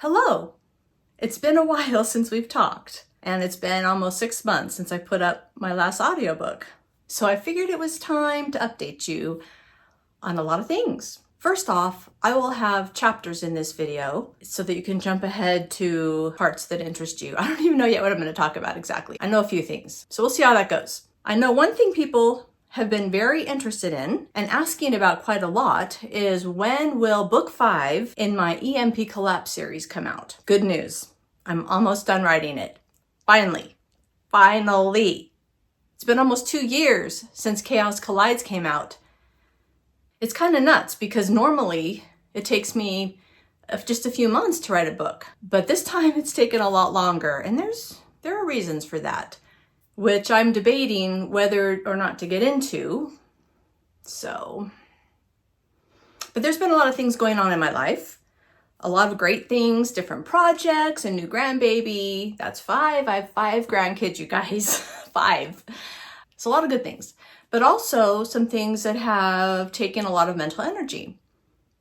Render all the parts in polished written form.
Hello! It's been a while since we've talked, and it's been almost 6 months since I put up my last audiobook. So I figured it was time to update you on a lot of things. First off, I will have chapters in this video so that you can jump ahead to parts that interest you. I don't even know yet what I'm going to talk about exactly. I know a few things, so we'll see how that goes. I know one thing people have been very interested in and asking about quite a lot is when will book 5 in my EMP Collapse series come out? Good news. I'm almost done writing it. Finally. It's been almost 2 years since Chaos Collides came out. It's kind of nuts because normally it takes me just a few months to write a book, but this time it's taken a lot longer, and there are reasons for that, which I'm debating whether or not to get into. But there's been a lot of things going on in my life. A lot of great things, different projects, a new grandbaby. That's 5. I have 5 grandkids, you guys. 5. It's a lot of good things, but also some things that have taken a lot of mental energy.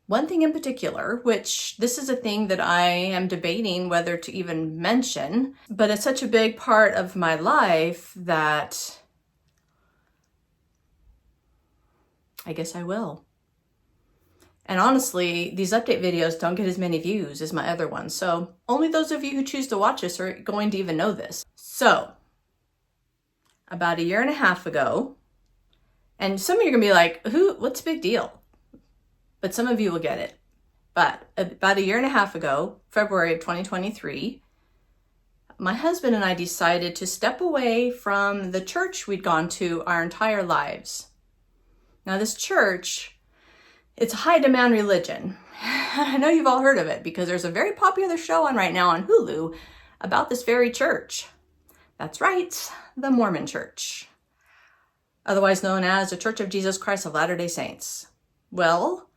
One thing in particular, which this is a thing that I am debating whether to even mention, but it's such a big part of my life that I guess I will. And honestly, these update videos don't get as many views as my other ones, so only those of you who choose to watch this are going to even know this. So, about 1.5 years ago, and some of you are gonna be like, what's the big deal? But some of you will get it. But about 1.5 years ago, February of 2023, my husband and I decided to step away from the church we'd gone to our entire lives. Now this church, it's a high demand religion. I know you've all heard of it because there's a very popular show on right now on Hulu about this very church. That's right, the Mormon Church, otherwise known as the Church of Jesus Christ of Latter-day Saints. Well,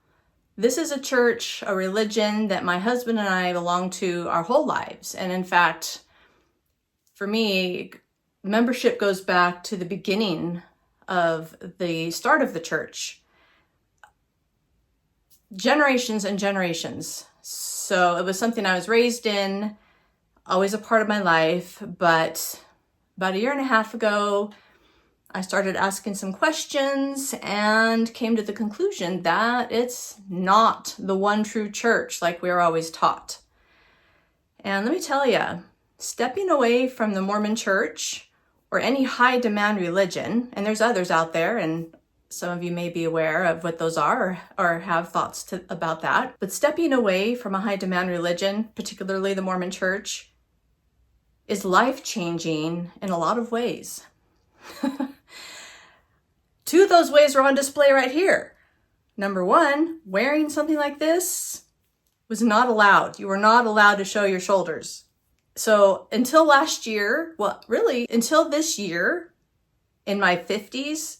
this is a church, a religion that my husband and I belong to our whole lives. And in fact, for me, membership goes back to the beginning of the start of the church. Generations and generations. So it was something I was raised in, always a part of my life. But about 1.5 years ago, I started asking some questions and came to the conclusion that it's not the one true church like we were always taught. And let me tell you, stepping away from the Mormon Church or any high demand religion, and there's others out there, and some of you may be aware of what those are or have thoughts about that, but stepping away from a high demand religion, particularly the Mormon Church, is life-changing in a lot of ways. 2 of those ways are on display right here. Number 1, wearing something like this was not allowed. You were not allowed to show your shoulders. So until last year, well, really until this year, in my 50s,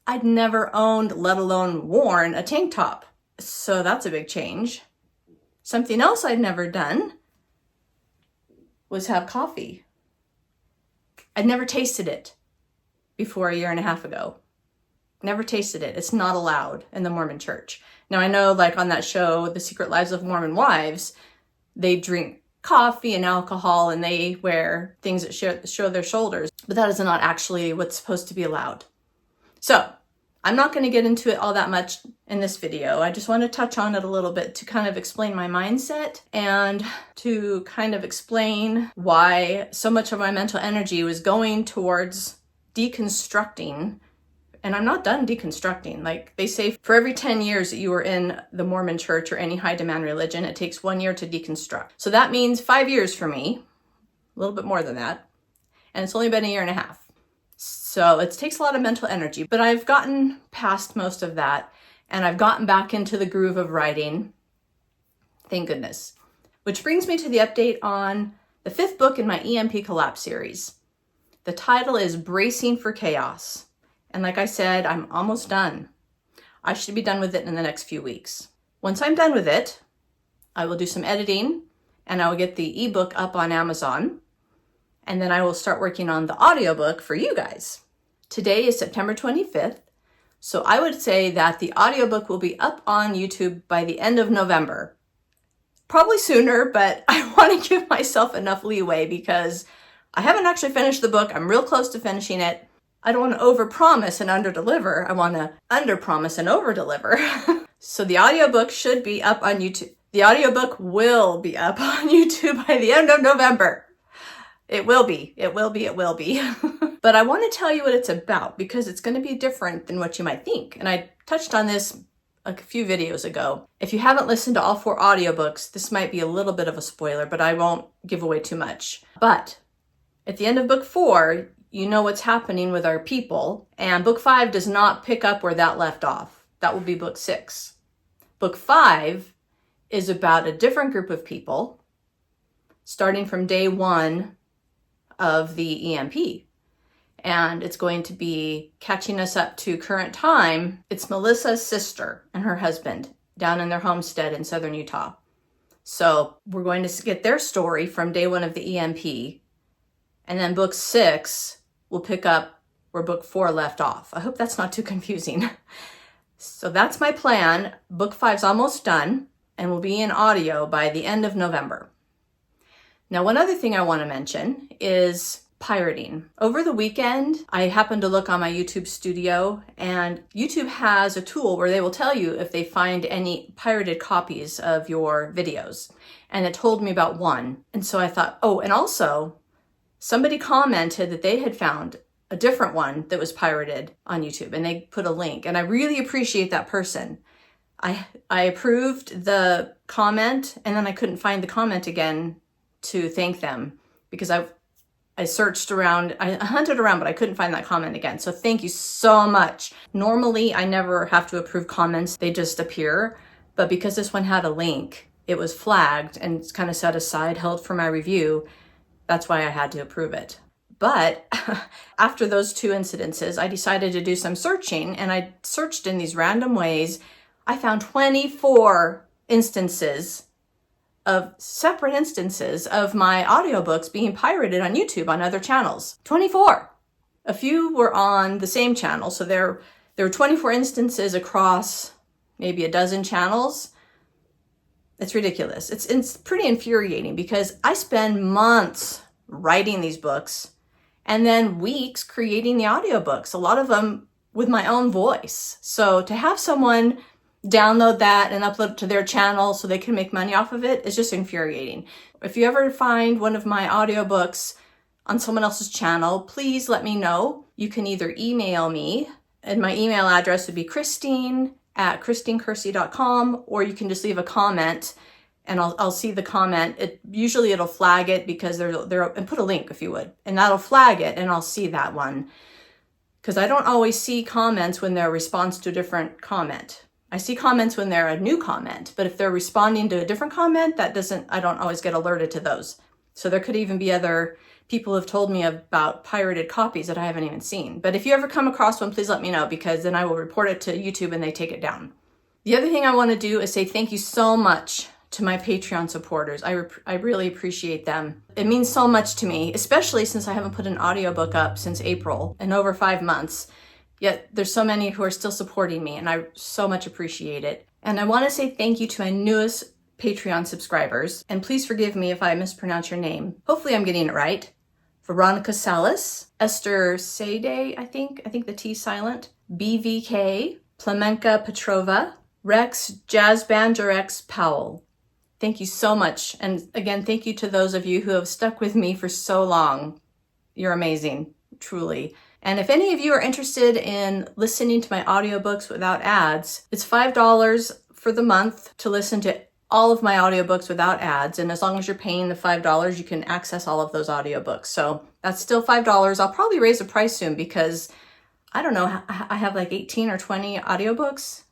I'd never owned, let alone worn, a tank top. So that's a big change. Something else I'd never done was have coffee. I'd never tasted it before 1.5 years ago. Never tasted it. It's not allowed in the Mormon Church. Now I know, like on that show, The Secret Lives of Mormon Wives, they drink coffee and alcohol and they wear things that show their shoulders, but that is not actually what's supposed to be allowed. So I'm not going to get into it all that much in this video. I just want to touch on it a little bit to kind of explain my mindset and to kind of explain why so much of my mental energy was going towards deconstructing. And I'm not done deconstructing. Like they say, for every 10 years that you were in the Mormon Church or any high demand religion, it takes 1 year to deconstruct. So that means 5 years for me, a little bit more than that. And it's only been 1.5 years. So it takes a lot of mental energy, but I've gotten past most of that and I've gotten back into the groove of writing. Thank goodness. Which brings me to the update on the 5th book in my EMP Collapse series. The title is Bracing for Chaos. And like I said, I'm almost done. I should be done with it in the next few weeks. Once I'm done with it, I will do some editing and I will get the ebook up on Amazon. And then I will start working on the audiobook for you guys. Today is September 25th, so I would say that the audiobook will be up on YouTube by the end of November. Probably sooner, but I want to give myself enough leeway because I haven't actually finished the book. I'm real close to finishing it. I don't want to overpromise and underdeliver. I want to underpromise and overdeliver. So the audiobook should be up on YouTube. The audiobook will be up on YouTube by the end of November. It will be. But I want to tell you what it's about because it's going to be different than what you might think. And I touched on this a few videos ago. If you haven't listened to all 4 audiobooks, this might be a little bit of a spoiler, but I won't give away too much. But at the end of book 4, you know what's happening with our people, and book 5 does not pick up where that left off. That will be book 6. Book 5 is about a different group of people, starting from day 1 of the EMP. And it's going to be catching us up to current time. It's Melissa's sister and her husband down in their homestead in southern Utah. So we're going to get their story from day 1 of the EMP. And then book 6 will pick up where book 4 left off. I hope that's not too confusing. So that's my plan. Book 5's almost done and will be in audio by the end of November. Now, one other thing I want to mention is pirating. Over the weekend, I happened to look on my YouTube studio, and YouTube has a tool where they will tell you if they find any pirated copies of your videos. And it told me about one. And so I thought, oh, and also somebody commented that they had found a different one that was pirated on YouTube, and they put a link. And I really appreciate that person. I approved the comment, and then I couldn't find the comment again to thank them because I searched around, I hunted around, but I couldn't find that comment again. So thank you so much. Normally, I never have to approve comments. They just appear. But because this one had a link, it was flagged and it's kind of set aside, held for my review. That's why I had to approve it. But after those 2 incidences, I decided to do some searching, and I searched in these random ways. I found 24 separate instances of my audiobooks being pirated on YouTube on other channels. 24. A few were on the same channel, so there were 24 instances across maybe a dozen channels. It's ridiculous. It's pretty infuriating because I spend months writing these books and then weeks creating the audiobooks, a lot of them with my own voice. So to have someone download that and upload it to their channel so they can make money off of it is just infuriating. If you ever find one of my audiobooks on someone else's channel, please let me know. You can either email me, and my email address would be christine@christinekersey.com, or you can just leave a comment and I'll see the comment. Usually it'll flag it because and put a link if you would, and that'll flag it and I'll see that one. Because I don't always see comments when they're a response to a different comment. I see comments when they're a new comment, but if they're responding to a different comment, I don't always get alerted to those. So there could even be other people who have told me about pirated copies that I haven't even seen. But if you ever come across one, please let me know, because then I will report it to YouTube and they take it down. The other thing I want to do is say thank you so much to my Patreon supporters. I really appreciate them. It means so much to me, especially since I haven't put an audiobook up since April in over 5 months. Yet there's so many who are still supporting me, and I so much appreciate it. And I want to say thank you to my newest Patreon subscribers. And please forgive me if I mispronounce your name. Hopefully I'm getting it right. Veronica Salas, Esther Sade, I think the T's silent, BVK, Plemenka Petrova, Rex Jazzbanderex Powell. Thank you so much. And again, thank you to those of you who have stuck with me for so long. You're amazing, truly. And if any of you are interested in listening to my audiobooks without ads, it's $5 for the month to listen to all of my audiobooks without ads. And as long as you're paying the $5, you can access all of those audiobooks. So that's still $5. I'll probably raise the price soon because I don't know, I have like 18 or 20 audiobooks.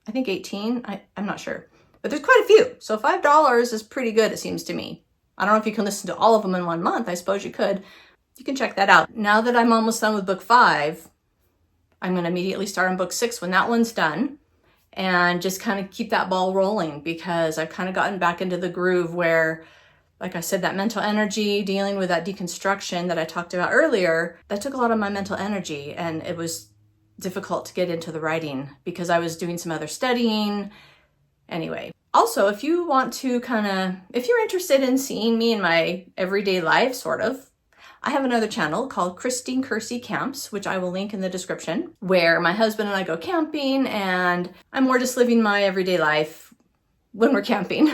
I think 18, I'm not sure. But there's quite a few. So $5 is pretty good, it seems to me. I don't know if you can listen to all of them in 1 month. I suppose you could. You can check that out. Now that I'm almost done with book 5, I'm going to immediately start on book 6 when that one's done, and just kind of keep that ball rolling, because I've kind of gotten back into the groove where, like I said, that mental energy, dealing with that deconstruction that I talked about earlier, that took a lot of my mental energy, and it was difficult to get into the writing because I was doing some other studying. Anyway, Also, if you want to if you're interested in seeing me in my everyday life, sort of, I have another channel called Kersey Camps, which I will link in the description, where my husband and I go camping, and I'm more just living my everyday life when we're camping.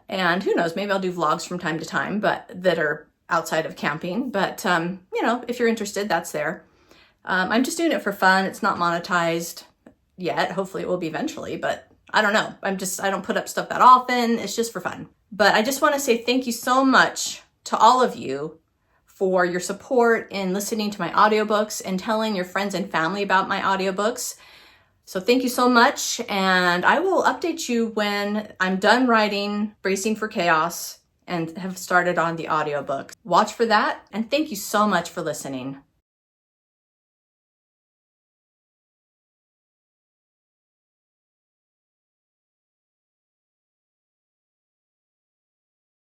And who knows, maybe I'll do vlogs from time to time, but that are outside of camping. But, you know, if you're interested, that's there. I'm just doing it for fun. It's not monetized yet. Hopefully it will be eventually, but I don't know. I don't put up stuff that often. It's just for fun. But I just want to say thank you so much to all of you for your support in listening to my audiobooks and telling your friends and family about my audiobooks. So thank you so much, and I will update you when I'm done writing Bracing for Chaos and have started on the audiobook. Watch for that, and thank you so much for listening.